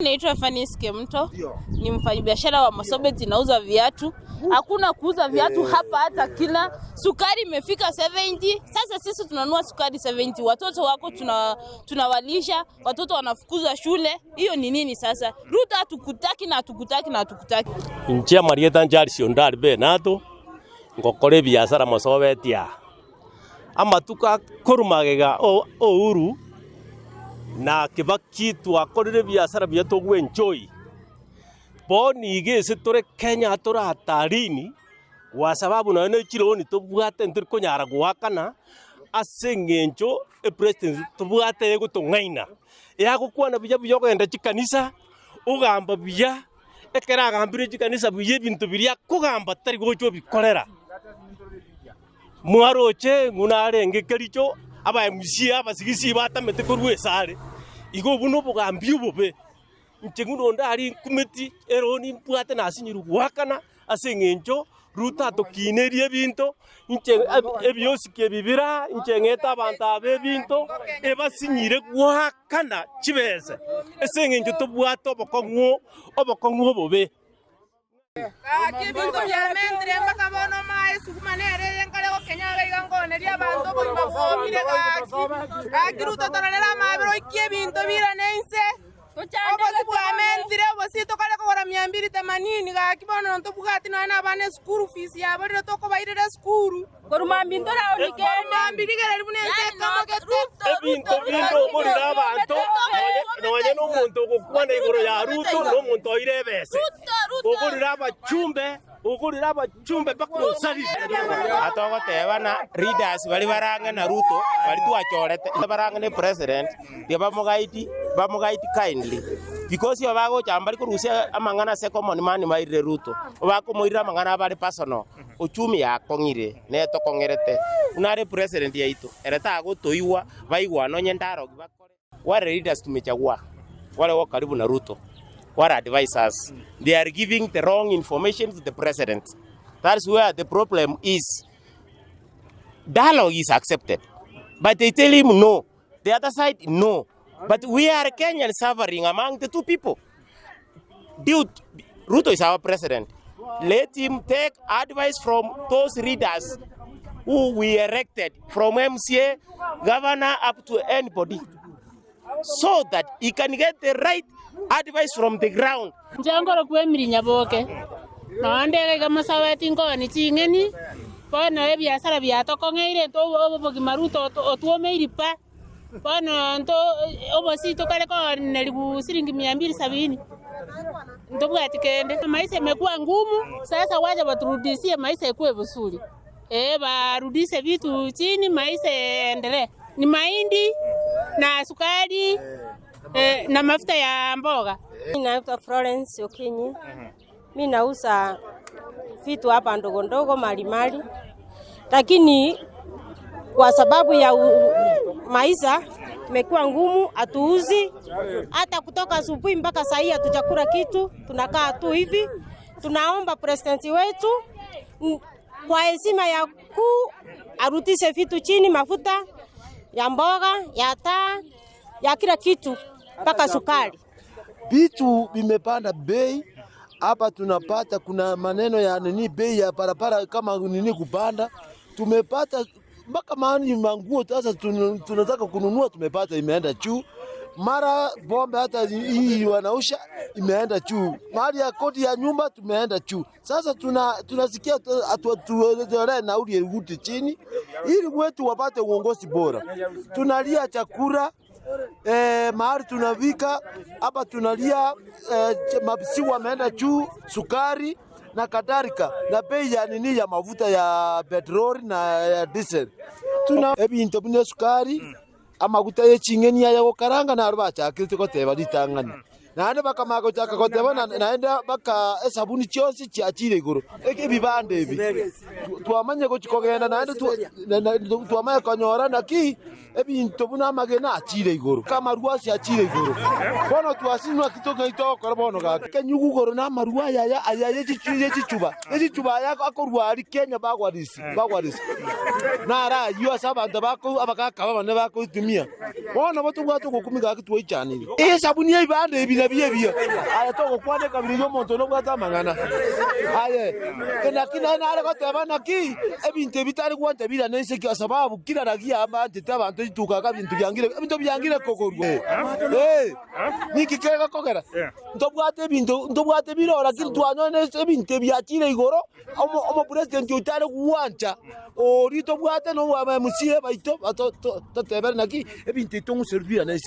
Naitwa Fanis Kemto, ni mfanyabiashara wa Masobeti, nauza viatu. Hakuna kuuza viatu hapa hata kila. Sukari imefika 70. Sasa sisi tunanunua sukari 70. Watoto wako tunawalisha, watoto wanafukuzwa shule. Hiyo ni nini sasa? Ruto hatukutaki na hatukutaki na hatukutaki. Nchia Marieta njari siondari be nato. Ngokore biashara Masobeti ya. Ama tuka kurumagega uru na kibaki twakorire biashara byeto gwenjoy boni igese tore Kenya tora hatarini kwa sababu na ene chironi tobwate ndir konyara gwakana asengenjo president tobwate ego tongaina yago kwana bijya byo enda chikanisa ugamba biya ekera gambire chikanisa biye bintu biriya kugamba tari gocho bikorera mwaroche ngunarenge kericho aba MC abasigisi batamete korwe sare igo buno bugambye bobe ntengundo ndari kumeti eroni mpwate nasinyiru wakana asengenjo Ruta tokinerie binto nche ebiosike bibira nchengeta banta be binto ebasinyire wakana chibese esengenjo tobwato obokonwo bobe Kibintu bya mendre mbaka bono mae sukumanere yenkale ko Kenya bayangone ria bantu bo mafomire gaki Ruto torera mabiro ikibintu bira nense obosi bwa mendre obosi tokale ko 280 gaki bono nto bugati na bane school fees yabo rero toko bayire school Koruma mbinto ra onikenda mbirigere bunense kamo ebintu muri abantu noye no muntu gukwana igoro ya Ruto no muntu oirebese ugurira abachumbe bakusari atogo tebana readers bali baranga na Ruto bali tuachorete baranga ne president dia bamugaiti kindly because yo bago chambali kurusia amangana se common man maire Ruto bako moira amangana bali personal uchumi yakongire neto kongerete unare president yaitu ereta gotoiwa baigwa no nyendaro bakore wale readers tumechagua wale wako karibu na Ruto. What advisors? They are giving the wrong information to the president. That's where the problem is. Dialogue is accepted, but they tell him no. The other side, no. But we are Kenyans suffering among the two people. Dude, Ruto is our president. Let him take advice from those leaders who we elected, from MCA, governor, up to anybody, so that he can get the right advice from the ground. Njangoro kwemirinya boke. Naandege kama Masobeti ngoni chingeni. Bono ebiashara byatokongeire to obogi Maruto otuomeiripa. Bono nto obosi tokale ko nelibu shilingi 270. Ndobwati kende. Maisha imekuwa ngumu. Sasa waje baturudishie maisha ikuwe vizuri. Barudishe vitu chini, maisha endelee. Ni mahindi na sukari na mafuta ya mboga. Mimi naitwa Florence Okinyi. Mimi nauza vitu hapa ndogo ndogo mali. Lakini kwa sababu ya maisha imekuwa ngumu, atuuzi hata kutoka asubuhi mpaka saa hii hatujakula kitu, tunakaa tu hivi. Tunaomba president wetu kwa heshima ya arudishe vitu chini, mafuta ya mboga, ya taa, ya kila kitu mpaka sukari. Vitu vimepanda bei hapa, tunapata kuna maneno ya nini bei ya parapara kama nini kupanda, tumepata mpaka maana manguo sasa tunataka kununua tumepata imeenda juu, mara bombe hata hii wanausha imeenda juu, mali ya kodi ya nyumba tumeenda juu. Sasa tunasikia atuelezee nauli irudi chini ili wetu wapate uongozi bora. Tunalia chakula mahali tunavika hapa, tunalia mabisiwa ameenda juu, sukari na kadhalika, na bei ya nini ya mafuta ya petroli na ya diesel. Tuna ebintu bine sukari amaguta yechingeni ya gokaranga na rubacha kirito teba litangani nande bakamago chaka koteba naenda baka sabuni cyose cyakire iguru eke bibande ebi twamanye ko kikogenda nande twamanye kanyora naki ebintu buna magena akire iguru kama ruasi akire iguru bono twasinwa kitoga itoko bono ga kenyugu goro na marua ya yechichuba ya akorwari Kenya bagwarisi na ra yu asaba ndabako abakaka bane bako itumia bona batugwatu gukumiga kitwe ichanire sabuni ya ibande ibina biye aya to kwane kabiri yo monto no bwata mangana aye kina na ale goteba naki ebinte bitari gwante bira nese kwa sababu kila ragia amante tabantu ituka bintu byangire kokorwe nikikega kogera ndobwate birora kirtwano nese ebinte byakire igoro omo president utare kuwancha orito bwate no wa musie baito to tebera naki ebinte tongu servira nese